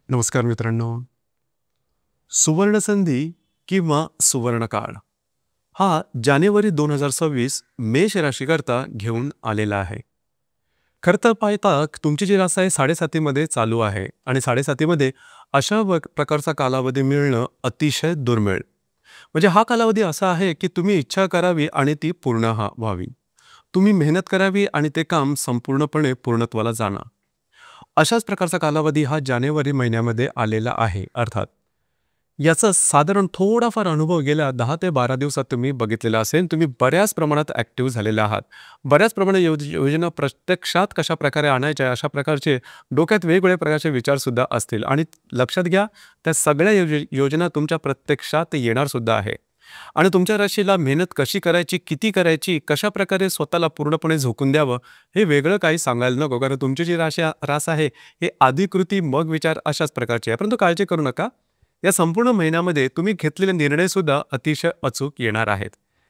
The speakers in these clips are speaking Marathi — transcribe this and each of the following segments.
नमस्कार मित्रांनो. सुवर्णसंधी किंवा सुवर्णकाळ हा जानेवारी 2026 मेष राशीकरता घेऊन आलेला आहे. खरं तर पाहता तुमची जी रास आहे 7.5मध्ये चालू आहे आणि 7.5मध्ये अशा प्रकारचा कालावधी मिळणं अतिशय दुर्मिळ. म्हणजे हा कालावधी असा आहे की तुम्ही इच्छा करावी आणि ती पूर्ण व्हावी. तुम्ही मेहनत करावी आणि ते काम संपूर्णपणे पूर्णत्वाला जाणं. अशाच प्रकारचा कालावधी हा जानेवारी महिन्यामध्ये आलेला आहे. अर्थात याचा साधारण थोडाफार अनुभव गेल्या 10 ते 12 दिवसात तुम्ही बघितलेला असेल. तुम्ही बऱ्याच प्रमाणात ॲक्टिव्ह झालेले आहात. बऱ्याच प्रमाणात योजना प्रत्यक्षात कशा प्रकारे आणायच्या अशा प्रकारचे डोक्यात वेगवेगळ्या प्रकारचे विचारसुद्धा असतील आणि लक्षात घ्या त्या सगळ्या योजना तुमच्या प्रत्यक्षात येणारसुद्धा आहे. आणि तुमच्या राशीला मेहनत कशी करायची, किती करायची, कशाप्रकारे स्वतःला पूर्णपणे झोकून द्यावं, हे वेगळं काही सांगायला नको. कारण तुमची जी रास आहे, हे आधी कृती मग विचार अशाच प्रकारची आहे. परंतु काळजी करू नका. या संपूर्ण महिन्यामध्ये तुम्ही घेतलेले निर्णयसुद्धा अतिशय अचूक येणार आहेत.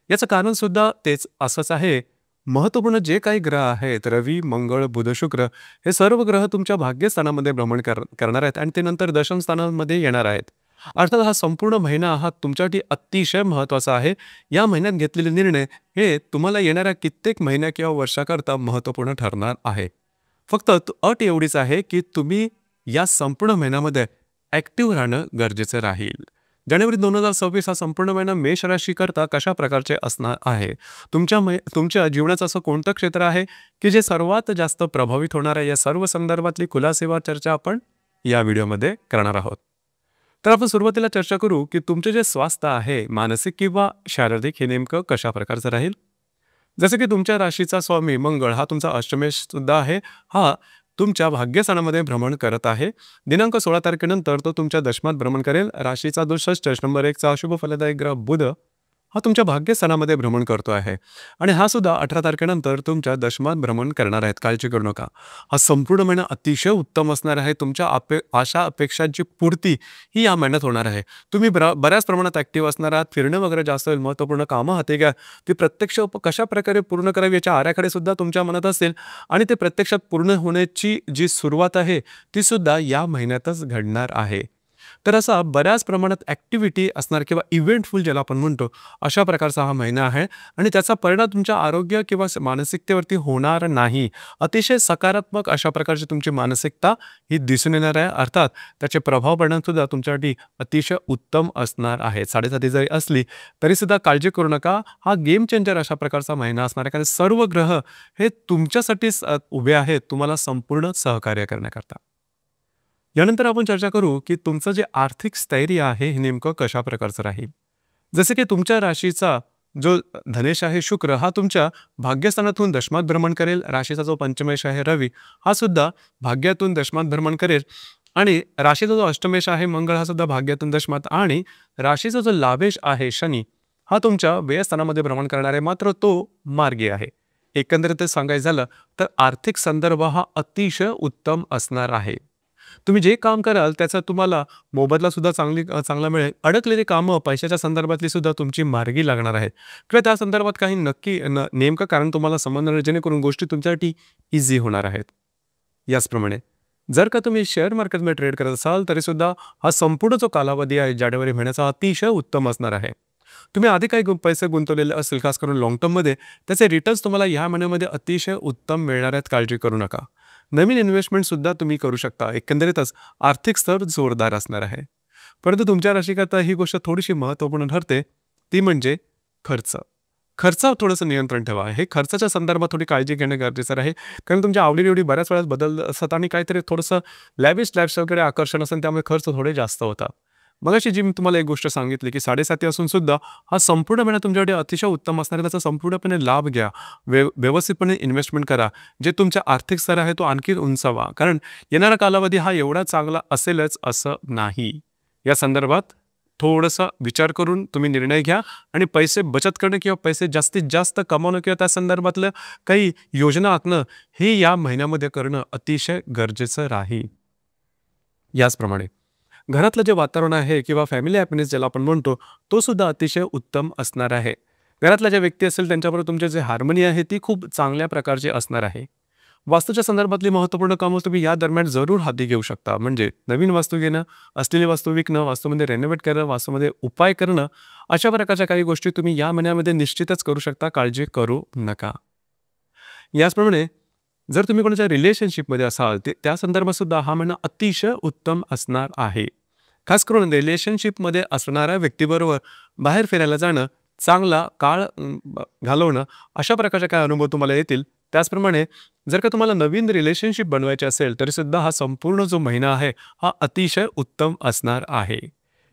याचं कारणसुद्धा तेच असंच आहे. महत्त्वपूर्ण जे काही ग्रह आहेत, रवी, मंगळ, बुध, शुक्र, हे सर्व ग्रह तुमच्या भाग्यस्थानामध्ये भ्रमण करणार आहेत आणि ते नंतर दशम स्थानामध्ये येणार आहेत. अर्थात हा संपूर्ण महिना हा तुमच्यासाठी अतिशय महत्त्वाचा आहे. या महिन्यात घेतलेले निर्णय हे तुम्हाला येणाऱ्या कित्येक महिन्या किंवा वर्षाकरता महत्त्वपूर्ण ठरणार आहे. फक्त अट एवढीच आहे की तुम्ही या संपूर्ण महिन्यामध्ये ॲक्टिव्ह राहणं गरजेचं राहील. जानेवारी 2026 हा संपूर्ण महिना मेष राशीकरता कशा प्रकारचे असणार आहे. तुमच्या जीवनाचं असं कोणतं क्षेत्र आहे की जे सर्वात जास्त प्रभावित होणार आहे. या सर्व संदर्भातली खुलासेवार चर्चा आपण या व्हिडिओमध्ये करणार आहोत. तर आपण सुरुवातीला चर्चा करू की तुमचे जे स्वास्थ्य आहे मानसिक किंवा शारीरिक हे नेमकं कशा प्रकारचं राहील. जसं की तुमच्या राशीचा स्वामी मंगळ हा तुमचा अष्टमेश सुद्धा आहे. हा तुमच्या भाग्यस्थानामध्ये भ्रमण करत आहे. दिनांक 16 तारखेनंतर तो तुमच्या दशमात भ्रमण करेल. राशीचा जो षष्ठ नंबर 1चा अशुभ फलदायक ग्रह बुध हा तुमच्या भाग्यस्थानामध्ये भ्रमण करतो आहे आणि हा सुद्धा 18 तारखेनंतर तुमच्या दशमात भ्रमण करणार आहेत. काळजी करू नका. हा संपूर्ण महिना अतिशय उत्तम असणार आहे. तुमच्या आशा अपेक्षांची पूर्ती ही या महिन्यात होणार आहे. तुम्ही बऱ्याच प्रमाणात ॲक्टिव्ह असणार आहात. फिरणं वगैरे जास्त होईल. महत्त्वपूर्ण कामं हाती घ्या. ती प्रत्यक्ष कशा प्रकारे पूर्ण करावी याच्या आराखडे सुद्धा तुमच्या मनात असेल आणि ते प्रत्यक्षात पूर्ण होण्याची जी सुरुवात आहे ती सुद्धा या महिन्यातच घडणार आहे. तर असा बऱ्याच प्रमाणात ॲक्टिव्हिटी असणार किंवा इव्हेंटफुल ज्याला आपण म्हणतो अशा प्रकारचा हा महिना आहे आणि त्याचा परिणाम तुमच्या आरोग्य किंवा मानसिकतेवरती होणार नाही. अतिशय सकारात्मक अशा प्रकारची तुमची मानसिकता ही दिसून येणार आहे. अर्थात त्याचे प्रभाव परिणामसुद्धा तुमच्यासाठी अतिशय उत्तम असणार आहे. 7.5 जरी असली तरीसुद्धा काळजी करू नका. हा गेम चेंजर अशा प्रकारचा महिना असणार आहे कारण सर्व ग्रह हे तुमच्यासाठीच उभे आहेत तुम्हाला संपूर्ण सहकार्य करण्याकरता. यानंतर आपण चर्चा करू की तुमचं जे आर्थिक स्थैर्य आहे हे नेमकं कशा प्रकारचं राहील. जसे की तुमच्या राशीचा जो धनेश आहे शुक्र हा तुमच्या भाग्यस्थानातून दशमात भ्रमण करेल. राशीचा जो पंचमेश आहे रवी हा सुद्धा भाग्यातून दशमात भ्रमण करेल आणि राशीचा जो अष्टमेश आहे मंगळ हा सुद्धा भाग्यातून दशमात आणि राशीचा जो लाभेश आहे शनी हा तुमच्या व्ययस्थानामध्ये भ्रमण करणार आहे. मात्र तो मार्गी आहे. एकंदरीत सांगायचं झालं तर आर्थिक संदर्भ हा अतिशय उत्तम असणार आहे. तुम्ही जे काम कराल त्याचा तुम्हाला मोबदला सुद्धा चांगला मिळेल. अडकलेली कामं पैशाच्या संदर्भातली सुद्धा तुमची मार्गी लागणार आहेत किंवा त्या संदर्भात काही नक्की नेमकं कारण तुम्हाला समजणार जेणेकरून गोष्टी तुमच्यासाठी इझी होणार आहेत. याचप्रमाणे जर का तुम्ही शेअर मार्केटमध्ये ट्रेड करत असाल तरीसुद्धा हा संपूर्ण जो कालावधी आहे जानेवारी महिन्याचा अतिशय उत्तम असणार आहे. तुम्ही आधी काही पैसे गुंतवलेले असेल खास करून लॉंग टर्ममध्ये त्याचे रिटर्न्स तुम्हाला या महिन्यामध्ये अतिशय उत्तम मिळणार आहेत. काळजी करू नका. नवीन इन्व्हेस्टमेंटसुद्धा तुम्ही करू शकता. एकंदरीतच आर्थिक स्तर जोरदार असणार आहे. परंतु तुमच्या राशीकरता ही गोष्ट थोडीशी महत्त्वपूर्ण ठरते ती म्हणजे खर्च. खर्चावर थोडंसं नियंत्रण ठेवा. हे खर्चाच्या संदर्भात थोडी काळजी घेणं गरजेचं आहे कारण तुमच्या आवडीनिवडी बऱ्याच वेळेस बदल असतात आणि काहीतरी थोडंसं लॅविश लाईफस्टाईलकडे आकर्षण असेल त्यामुळे खर्च थोडे जास्त होतात. मगाशी जी मी तुम्हाला एक गोष्ट सांगितली की 7.5 असून सुद्धा हा संपूर्ण महिना तुमच्याकडे अतिशय उत्तम असणार आहे. त्याचा संपूर्णपणे लाभ घ्या. व्यवस्थितपणे इन्व्हेस्टमेंट करा. जे तुमचा आर्थिक स्तर आहे तो आणखी उंचावा कारण येणारा कालावधी हा एवढा चांगला असेलच असं नाही. या संदर्भात थोडंसं विचार करून तुम्ही निर्णय घ्या आणि पैसे बचत करणं किंवा पैसे जास्तीत जास्त कमावणं किंवा त्या संदर्भातलं काही योजना आखणं हे या महिन्यामध्ये करणं अतिशय गरजेचं राहील. याचप्रमाणे घरातलं जे वातावरण आहे किंवा फॅमिली हॅपीनेस ज्याला आपण म्हणतो तो सुद्धा अतिशय उत्तम असणार आहे. घरातल्या ज्या व्यक्ती असेल त्यांच्याबरोबर तुमचे जे हार्मनी आहे ती खूप चांगल्या प्रकारची असणार आहे. वास्तूच्या संदर्भातली महत्त्वपूर्ण कामं तुम्ही या दरम्यान जरूर हाती घेऊ शकता. म्हणजे नवीन वास्तू घेणं, असलेली वास्तू विकणं, वास्तूमध्ये रेनोव्हेट करणं, वास्तूमध्ये उपाय करणं, अशा प्रकारच्या काही गोष्टी तुम्ही या महिन्यामध्ये निश्चितच करू शकता. काळजी करू नका. याचप्रमाणे जर तुम्ही कोणाच्या रिलेशनशिपमध्ये असाल, त्या संदर्भात सुद्धा हा महिना अतिशय उत्तम असणार आहे. खास करून रिलेशनशिपमध्ये असणाऱ्या व्यक्तीबरोबर बाहेर फिरायला जाणं, चांगला काळ घालवणं, अशा प्रकारचे काही अनुभव तुम्हाला येतील. त्याचप्रमाणे जर का तुम्हाला नवीन रिलेशनशिप बनवायची असेल तरीसुद्धा हा संपूर्ण जो महिना आहे हा अतिशय उत्तम असणार आहे.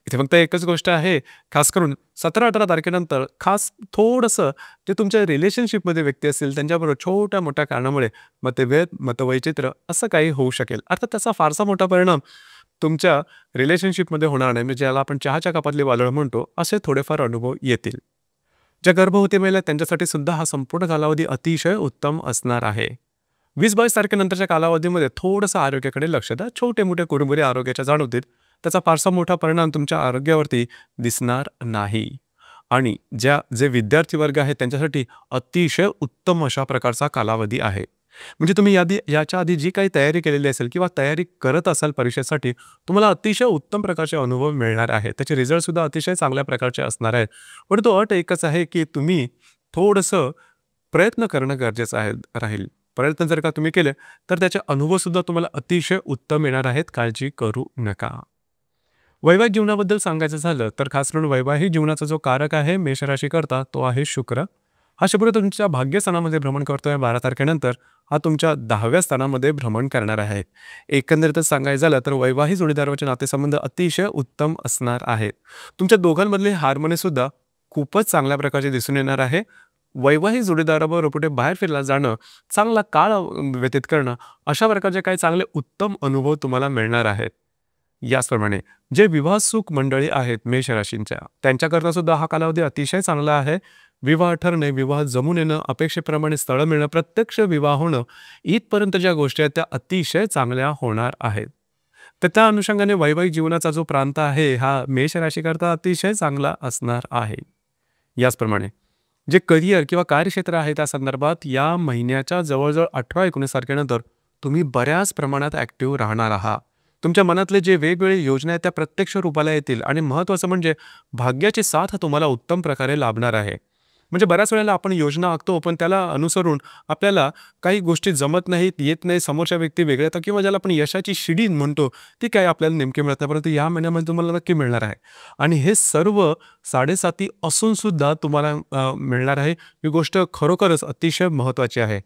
इथे फक्त एकच गोष्ट आहे, खास करून 17-18 तारखेनंतर खास थोडंसं जे तुमच्या रिलेशनशिपमध्ये व्यक्ती असतील त्यांच्याबरोबर छोट्या मोठ्या कारणामुळे मतभेद, मतवैचित्र असं काही होऊ शकेल. अर्थात त्याचा फारसा मोठा परिणाम तुमच्या रिलेशनशिपमध्ये होणार नाही. म्हणजे ज्याला आपण चहाच्या कपातली वादळ म्हणतो, असे थोडेफार अनुभव येतील. ज्या गर्भवती महिला त्यांच्यासाठी सुद्धा हा संपूर्ण कालावधी अतिशय उत्तम असणार आहे. 20-22 तारखेनंतरच्या कालावधीमध्ये थोडंसं आरोग्याकडे लक्ष द्या. छोटे मोठे कुरबुरे आरोग्याच्या जाणवतील. त्याचा फारसा मोठा परिणाम तुमच्या आरोग्यावरती दिसणार नाही. आणि जे विद्यार्थी वर्ग आहेत त्यांच्यासाठी अतिशय उत्तम अशा प्रकारचा कालावधी आहे. म्हणजे तुम्ही याच्या आधी जी काही तयारी केलेली असेल किंवा तयारी करत असाल परीक्षेसाठी, तुम्हाला अतिशय उत्तम प्रकारचे अनुभव मिळणार आहेत. त्याचे रिझल्टसुद्धा अतिशय चांगल्या प्रकारचे असणार आहेत. परंतु अट एकच आहे की तुम्ही थोडंसं प्रयत्न करणं गरजेचं राहील. प्रयत्न जर का तुम्ही केले तर त्याचे अनुभवसुद्धा तुम्हाला अतिशय उत्तम येणार आहेत. काळजी करू नका. वैवाहिक जीवनाबद्दल सांगायचं झालं तर खास करून वैवाहिक जीवनाचा जो कारक आहे मेष राशीकरता तो आहे शुक्र. हा शुक्र तुमच्या भाग्यस्थानामध्ये भ्रमण करतोय. 12 तारखेनंतर हा तुमच्या 10व्या स्थानामध्ये भ्रमण करणार आहे. एकंदरीतच सांगायचं झालं तर वैवाहिक जोडीदाराचे नातेसंबंध अतिशय उत्तम असणार आहेत. तुमच्या दोघांमधले हार्मोनी सुद्धा खूपच चांगल्या प्रकारचे दिसून येणार आहे. वैवाहिक जोडीदाराबरोबर कुठे बाहेर फिरायला जाणं, चांगला काळ व्यतीत करणं, अशा प्रकारचे काही चांगले उत्तम अनुभव तुम्हाला मिळणार आहेत. याचप्रमाणे जे विवाहसुख मंडळी आहेत मेष राशींच्या, त्यांच्याकरता सुद्धा हा कालावधी अतिशय चांगला आहे. विवाह ठरणे, विवाह जमून येणं, अपेक्षेप्रमाणे स्थळं मिळणं, प्रत्यक्ष विवाह होणं, इथपर्यंत ज्या गोष्टी आहेत त्या अतिशय चांगल्या होणार आहेत. तर त्या अनुषंगाने वैवाहिक जीवनाचा जो प्रांत आहे हा मेष राशीकरता अतिशय चांगला असणार आहे. याचप्रमाणे जे करिअर किंवा कार्यक्षेत्र आहे त्या संदर्भात या महिन्याच्या जवळजवळ 18-19 तारखेनंतर तुम्ही बऱ्याच प्रमाणात ॲक्टिव्ह राहणार आहात. तुमच्या मनातले जे वेगवेगळे योजना आहेत त्या प्रत्यक्ष रूपाला येतील आणि महत्त्वाचं म्हणजे भाग्याची साथ तुम्हाला उत्तम प्रकारे लाभणार आहे. म्हणजे बऱ्याच वेळेला आपण योजना आखतो पण त्याला अनुसरून आपल्याला काही गोष्टी जमत नाहीत, येत नाही, समोरच्या व्यक्ती वेगळ्या येतात किंवा ज्याला आपण यशाची शिडी म्हणतो ती काय आपल्याला नेमकी मिळत नाही. परंतु या महिन्यामध्ये तुम्हाला नक्की मिळणार आहे. आणि हे सर्व 7.5 असून सुद्धा तुम्हाला मिळणार आहे. ही गोष्ट खरोखरच अतिशय महत्त्वाची आहे.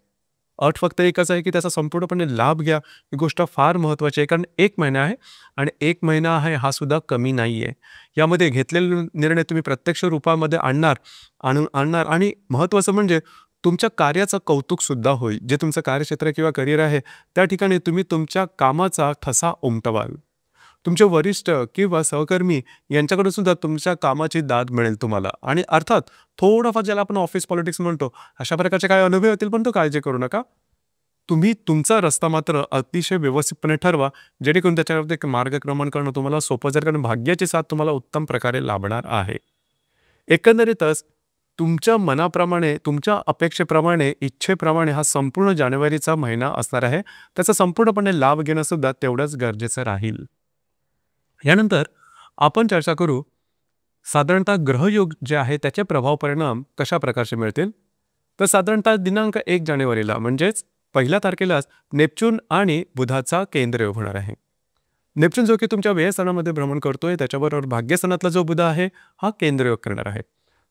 अट फक्त एकच आहे की त्याचा संपूर्णपणे लाभ घ्या. ही गोष्ट फार महत्त्वाची आहे कारण 1 महिना आहे आणि 1 महिना आहे हा सुद्धा कमी नाही आहे. यामध्ये घेतलेले निर्णय तुम्ही प्रत्यक्ष रूपामध्ये आणणार आणि महत्त्वाचं म्हणजे तुमच्या कार्याचं कौतुकसुद्धा होईल. जे तुमचं कार्यक्षेत्र किंवा करिअर आहे त्या ठिकाणी तुम्ही तुमच्या कामाचा ठसा उमटवाल. तुमचे वरिष्ठ किंवा सहकर्मी यांच्याकडून सुद्धा तुमच्या कामाची दाद मिळेल तुम्हाला. आणि अर्थात थोडंफार ज्याला आपण ऑफिस पॉलिटिक्स म्हणतो अशा प्रकारचे काही अनुभव येतील पण तो काळजी करू नका. तुम्ही तुमचा रस्ता मात्र अतिशय व्यवस्थितपणे ठरवा जेणेकरून त्याच्यावरती एक मार्गक्रमण करणं तुम्हाला सोपं जाईल कारण भाग्याची साथ तुम्हाला उत्तम प्रकारे लाभणार आहे. एकंदरीतच तुमच्या मनाप्रमाणे, तुमच्या अपेक्षेप्रमाणे, इच्छेप्रमाणे हा संपूर्ण जानेवारीचा महिना असणार आहे. त्याचा संपूर्णपणे लाभ घेणं सुद्धा तेवढंच गरजेचं राहील. यानंतर आपण चर्चा करू साधारणतः ग्रहयोग जे आहे त्याचे प्रभाव परिणाम कशा प्रकारचे मिळतील. तर साधारणतः दिनांक 1 जानेवारीला म्हणजेच 1 तारखेलाच नेपच्यून आणि बुधाचा केंद्रयोग होणार आहे. नेपच्यून जो की तुमच्या व्ययस्थानामध्ये भ्रमण करतोय त्याच्याबरोबर भाग्यस्थानातला जो बुध आहे हा केंद्रयोग करणार आहे.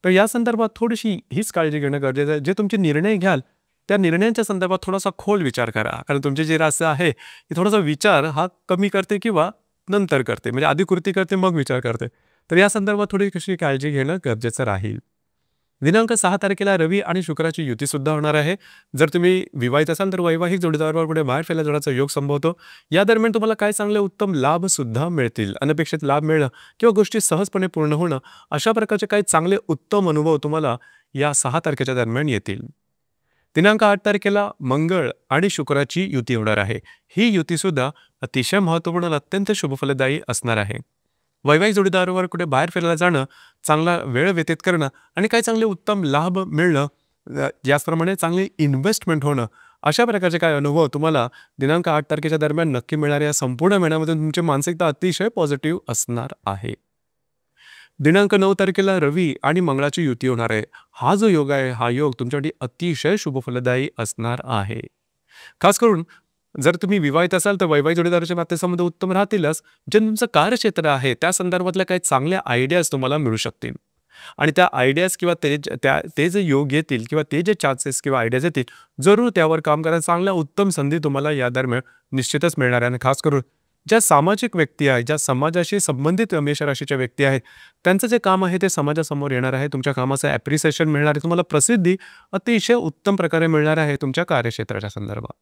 तर या संदर्भात थोडीशी हीच काळजी घेणं गरजेचं आहे. जे तुमचे निर्णय घ्याल त्या निर्णयांच्या संदर्भात थोडासा खोल विचार करा कारण तुमची जी राशी आहे ती थोडासा विचार हा कमी करते किंवा नंतर करते, म्हणजे आधी कृती करते मग विचार करते. तर या संदर्भात थोडी कशी काळजी घेणं गरजेचं राहील. दिनांक 6 तारखेला रवी आणि शुक्राची युतीसुद्धा होणार आहे. जर तुम्ही विवाहित असाल तर वैवाहिक जोडीदाराबरोबर पुढे बाहेर फिरायला जाण्याचा योग संभवतो. या दरम्यान तुम्हाला काय चांगले उत्तम लाभसुद्धा मिळतील. अनपेक्षित लाभ मिळणं किंवा गोष्टी सहजपणे पूर्ण होणं अशा प्रकारचे काही चांगले उत्तम अनुभव तुम्हाला या 6 तारखेच्या दरम्यान येतील. दिनांक 8 तारखेला मंगळ आणि शुक्राची युती होणार आहे. ही युतीसुद्धा अतिशय महत्त्वपूर्ण आणि अत्यंत शुभफलदायी असणार आहे. वैवाहिक जोडीदारावर कुठे बाहेर फिरायला जाणं, चांगला वेळ व्यतीत करणं आणि काही चांगले उत्तम लाभ मिळणं, याचप्रमाणे चांगली इन्व्हेस्टमेंट होणं अशा प्रकारचे काही अनुभव तुम्हाला दिनांक 8 तारखेच्या दरम्यान नक्की मिळणार आहे. या संपूर्ण महिन्यामध्ये तुमची मानसिकता अतिशय पॉझिटिव्ह असणार आहे. दिनांक 9 तारखेला रवी आणि मंगळाची युती होणार आहे. हा जो योग आहे, हा योग तुमच्यासाठी अतिशय शुभफलदायी असणार आहे. खास करून जर तुम्ही विवाहित असाल तर वैवाहिक जोडीदाराचे नातेसंबंध उत्तम राहतीलच. जे तुमचं कार्यक्षेत्र आहे त्या संदर्भातल्या काही चांगल्या आयडियाज तुम्हाला मिळू शकतील. आणि त्या आयडियाज किंवा ते जे योग येतील किंवा ते जे चान्सेस किंवा आयडियाज येतील, जरूर त्यावर काम करा. चांगल्या उत्तम संधी तुम्हाला या दरम्यान निश्चितच मिळणार आहे. आणि खास करून ज्या सामाजिक व्यक्ती आहेत, ज्या समाजाशी संबंधित मेष राशीच्या व्यक्ती आहेत, त्यांचं जे काम आहे ते समाजासमोर येणार आहे. तुमच्या कामाचं ॲप्रिसिएशन मिळणार आहे. तुम्हाला प्रसिद्धी अतिशय उत्तम प्रकारे मिळणार आहे तुमच्या कार्यक्षेत्राच्या संदर्भात.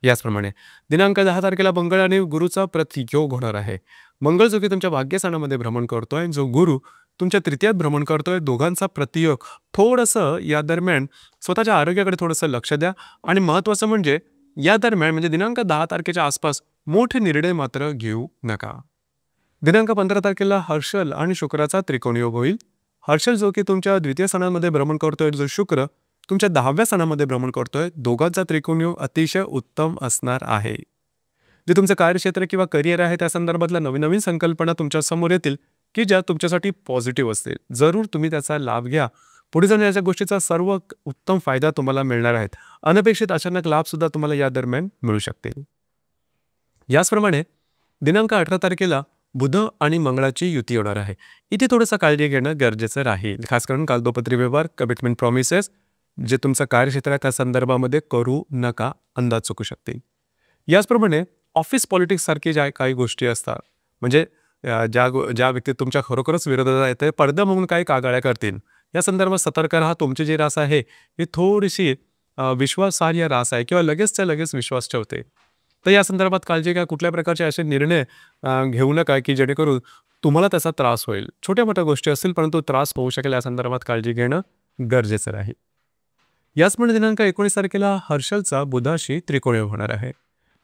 याचप्रमाणे दिनांक 10 तारखेला मंगळ आणि गुरुचा प्रतियोग होणार आहे. मंगळ जो की तुमच्या भाग्यस्थानामध्ये भ्रमण करतोय, जो गुरु तुमच्या तृतीयात भ्रमण करतोय, दोघांचा प्रतियोग. थोडंसं या दरम्यान स्वतःच्या आरोग्याकडे थोडंसं लक्ष द्या. आणि महत्त्वाचं म्हणजे या दरम्यान म्हणजे दिनांक 10 तारखेच्या आसपास मोठे निर्णय मात्र घेऊ नका. दिनांक 15 तारखेला हर्षल आणि शुक्राचा त्रिकोण योग होईल. हर्षल जो की तुमच्या द्वितीय स्थानामध्ये भ्रमण करतोय, जो शुक्र तुमच्या 10व्या स्थानामध्ये भ्रमण करतोय, दोघांचा त्रिकोण योग अतिशय उत्तम असणार आहे. जे तुमचं कार्यक्षेत्र किंवा करिअर आहे त्या संदर्भातल्या नवीन नवीन संकल्पना तुमच्या समोर येतील की ज्या तुमच्यासाठी पॉझिटिव्ह असतील. जरूर तुम्ही त्याचा लाभ घ्या. पुढे जाऊन याच्या गोष्टीचा सर्व उत्तम फायदा तुम्हाला मिळणार आहेत. अनपेक्षित अचानक लाभ सुद्धा तुम्हाला या दरम्यान मिळू शकतील. याचप्रमाणे दिनांक 18 तारखेला बुध आणि मंगळाची युती होणार आहे. इथे थोडंसं काळजी घेणं गरजेचं राहील. खास करून कागदोपत्री व्यवहार, कमिटमेंट प्रॉमिसेस जे तुमचं कार्यक्षेत्र आहे त्या संदर्भामध्ये करू नका. अंदाज चुकू शकतील. याचप्रमाणे ऑफिस पॉलिटिक्स सारखी ज्या काही गोष्टी असतात, म्हणजे ज्या व्यक्ती तुमच्या खरोखरच विरोधात आहेत ते पडदा म्हणून काही कागाळ्या करतील. या संदर्भात सतर्क राहा. तुमची जी रास आहे ही थोडीशी विश्वासार्ह रास आहे किंवा लगेचच्या लगेच विश्वास ठेवते. तर या संदर्भात काळजी घ्या. कुठल्या प्रकारचे असे निर्णय घेऊ नका की जेणेकरून तुम्हाला त्याचा त्रास होईल. छोट्या मोठ्या गोष्टी असतील परंतु त्रास होऊ शकेल. या संदर्भात काळजी घेणं गरजेचं राहील. याचप्रमाणे दिनांक 19 तारखेला हर्षलचा बुधाशी त्रिकोणयोग होणार आहे.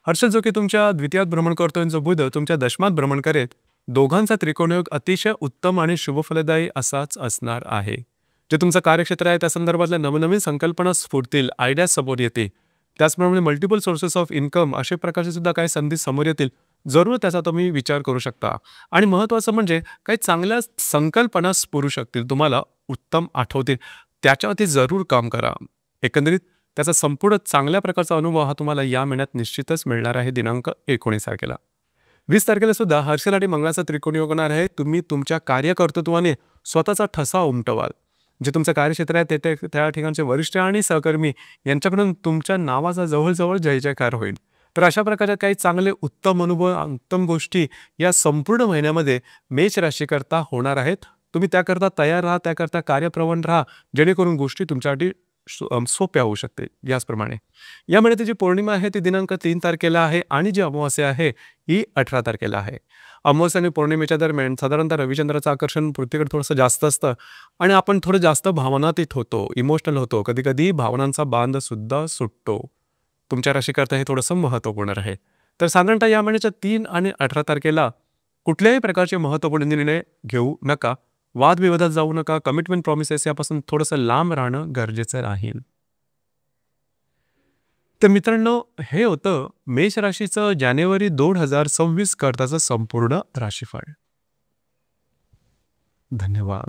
हर्षल जो की तुमच्या द्वितीयात भ्रमण करतोय, जो बुध तुमच्या दशमात भ्रमण करेल, दोघांचा त्रिकोणयोग अतिशय उत्तम आणि शुभफलदायी असाच असणार आहे. जे तुमचं कार्यक्षेत्र आहे त्या संदर्भातल्या नवनवीन संकल्पना स्फुरतील, आयडिया समोर येतील. त्याचप्रमाणे मल्टिपल सोर्सेस ऑफ इन्कम अशा प्रकारचे सुद्धा काही संधी समोर येतील. जरूर त्याचा तुम्ही विचार करू शकता. आणि महत्त्वाचं म्हणजे काही चांगल्या संकल्पना स्फुरू शकतील, तुम्हाला उत्तम आठवतील. त्याच्यावरती जरूर काम करा. एकंदरीत त्याचा संपूर्ण चांगल्या प्रकारचा अनुभव हा तुम्हाला या महिन्यात निश्चितच मिळणार आहे. दिनांक 19 तारखेला 20 तारखेला सुद्धा हर्षल आणि मंगळाचा त्रिकोण योग होणार आहे. तुम्ही तुमच्या कार्यकर्तृत्वाने स्वतःचा ठसा उमटवाल. जे तुमचं कार्यक्षेत्र आहे ते त्या ठिकाणचे वरिष्ठ आणि सहकर्मी यांच्याकडून तुमच्या नावाचा जवळजवळ जय जयकार होईल. तर अशा प्रकारच्या काही चांगले उत्तम अनुभव, उत्तम गोष्टी या संपूर्ण महिन्यामध्ये मेष राशीकरता होणार आहेत. तुम्ही त्याकरता तयार राहा, त्याकरता कार्यप्रवण राहा, जेणेकरून गोष्टी तुमच्यासाठी सोप्या होऊ शकते. याचप्रमाणे या महिन्याची जी पौर्णिमा आहे ती दिनांक 3 तारखेला आहे आणि जी अमावास्या आहे ही 18 तारखेला आहे. अमावास्या आणि पौर्णिमेच्या दरम्यान साधारणतः रविचंद्राचं आकर्षण पृथ्वीकडे थोडंसं जास्त असतं आणि आपण थोडं जास्त भावनातीत होतो, इमोशनल होतो. कधी कधी भावनांचा बांध सुद्धा सुटतो. तुमच्या राशीकरता हे थोडंसं महत्त्वपूर्ण आहे. तर साधारणतः या महिन्याच्या 3 आणि 18 तारखेला कुठल्याही प्रकारचे महत्त्वपूर्ण निर्णय घेऊ नका. वादविवादात जाऊ नका. कमिटमेंट प्रॉमिसेस यापासून थोडंसं लांब राहणं गरजेचं राहील. तर मित्रांनो, हे होतं मेष राशीचं जानेवारी 2026 करताचं संपूर्ण राशीफळ. धन्यवाद.